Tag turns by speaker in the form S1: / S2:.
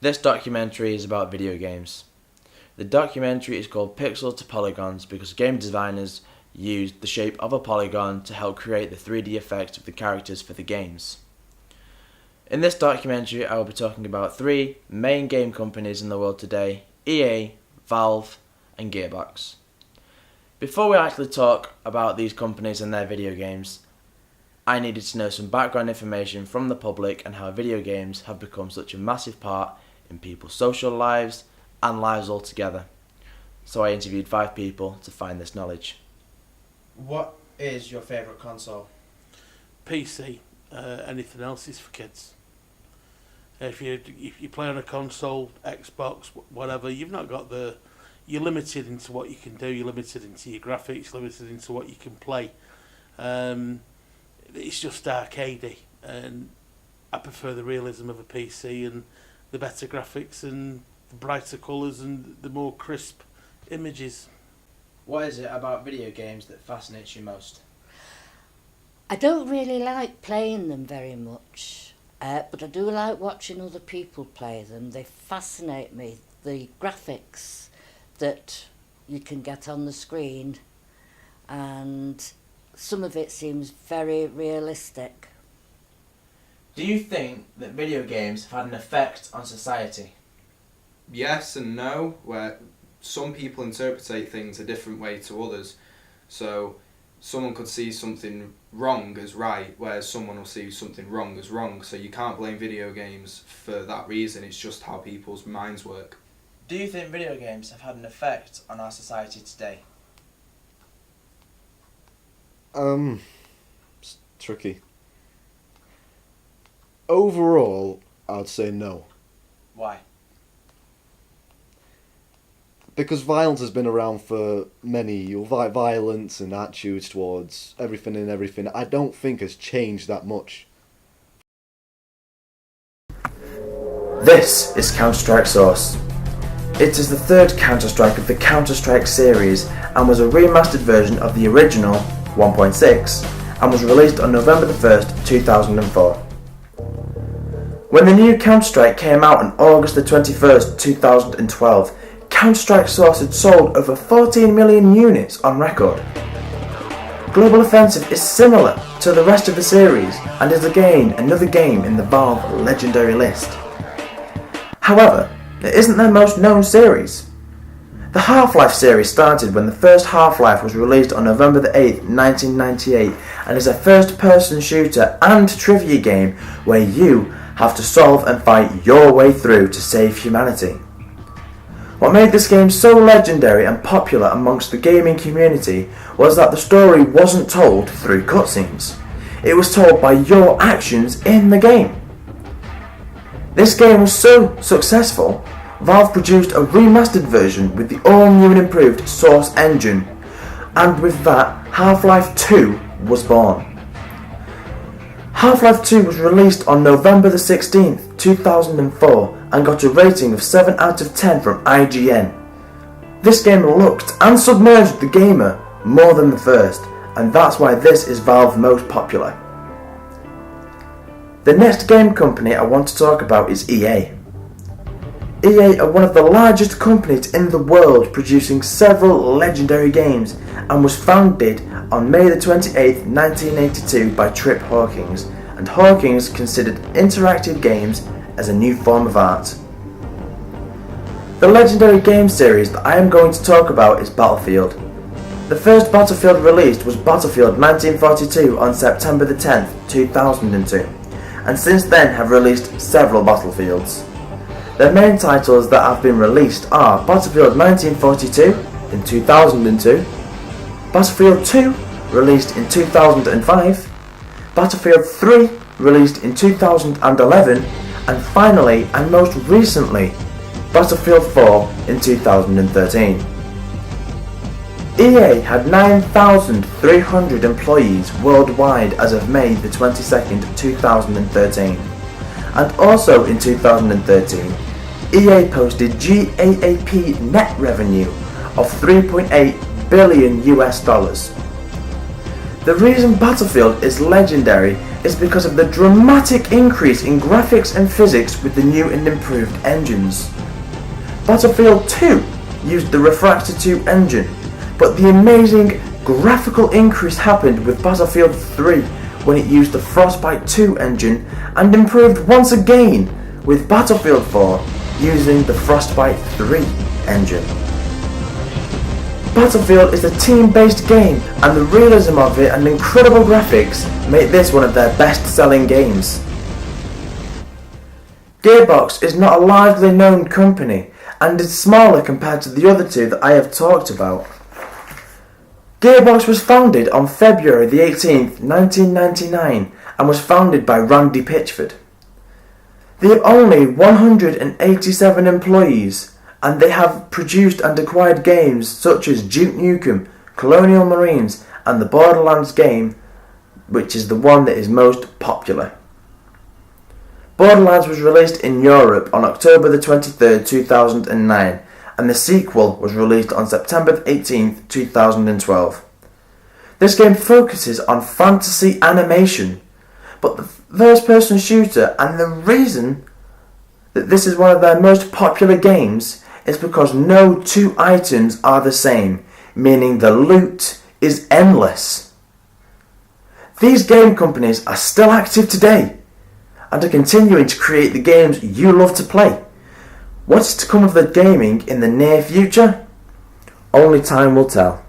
S1: This documentary is about video games. The documentary is called Pixels to Polygons because game designers used the shape of a polygon to help create the 3D effects of the characters for the games. In this documentary, I will be talking about three main game companies in the world today: EA, Valve, and Gearbox. Before we actually talk about these companies and their video games, I needed to know some background information from the public and how video games have become such a massive part in people's social lives and lives altogether. So I interviewed 5 people to find this knowledge. What is your favourite console?
S2: PC. Anything else is for kids. If you play on a console, Xbox, whatever, you've not got you're limited into what you can do. You're limited into your graphics. Limited into what you can play. It's just arcadey, and I prefer the realism of a PC and the better graphics and the brighter colours and the more crisp images.
S1: What is it about video games that fascinates you most?
S3: I don't really like playing them very much, but I do like watching other people play them. They fascinate me. The graphics that you can get on the screen, and some of it seems very realistic.
S1: Do you think that video games have had an effect on society?
S4: Yes and no, where some people interpret things a different way to others. So someone could see something wrong as right, whereas someone will see something wrong as wrong. So you can't blame video games for that reason. It's just how people's minds work.
S1: Do you think video games have had an effect on our society today?
S5: It's tricky. Overall, I'd say no.
S1: Why?
S5: Because violence has been around for many, violence and attitudes towards everything, I don't think has changed that much.
S1: This is Counter-Strike Source. It is the third Counter-Strike of the Counter-Strike series and was a remastered version of the original 1.6 and was released on November the 1st, 2004. When the new Counter-Strike came out on August the 21st, 2012, Counter-Strike Source had sold over 14 million units on record. Global Offensive is similar to the rest of the series and is again another game in the Valve Legendary list. However, it isn't their most known series. The Half-Life series started when the first Half-Life was released on November the 8th, 1998 and is a first-person shooter and trivia game where you have to solve and fight your way through to save humanity. What made this game so legendary and popular amongst the gaming community was that the story wasn't told through cutscenes. It was told by your actions in the game. This game was so successful, Valve produced a remastered version with the all-new and improved Source engine, and with that, Half-Life 2 was born. Half-Life 2 was released on November the 16th, 2004 and got a rating of 7 out of 10 from IGN. This game looked and submerged the gamer more than the first, and that's why this is Valve's most popular. The next game company I want to talk about is EA. EA are one of the largest companies in the world, producing several legendary games, and was founded on May the 28th, 1982 by Trip Hawkins, and Hawkins considered interactive games as a new form of art. The legendary game series that I am going to talk about is Battlefield. The first Battlefield released was Battlefield 1942 on September the 10th, 2002, and since then have released several Battlefields. Their main titles that have been released are Battlefield 1942 in 2002, Battlefield 2 released in 2005, Battlefield 3 released in 2011, and finally and most recently Battlefield 4 in 2013. EA had 9,300 employees worldwide as of May the 22nd, 2013, and also in 2013 EA posted GAAP net revenue of $3.8 billion. The The reason Battlefield is legendary is because of the dramatic increase in graphics and physics with the new and improved engines. Battlefield 2 used the Refractor 2 engine, but the amazing graphical increase happened with Battlefield 3 when it used the Frostbite 2 engine and improved once again with Battlefield 4 using the Frostbite 3 engine. Battlefield is a team-based game, and the realism of it and incredible graphics make this one of their best-selling games. Gearbox is not a largely known company and is smaller compared to the other two that I have talked about. Gearbox was founded on February the 18th, 1999 and was founded by Randy Pitchford. They have only 187 employees, and they have produced and acquired games such as Duke Nukem, Colonial Marines and the Borderlands game, which is the one that is most popular. Borderlands was released in Europe on October the 23rd, 2009, and the sequel was released on September 18th, 2012. This game focuses on fantasy animation, but the first-person shooter, and the reason that this is one of their most popular games is because no two items are the same, meaning the loot is endless. These game companies are still active today and are continuing to create the games you love to play. What is to come of the gaming in the near future? Only time will tell.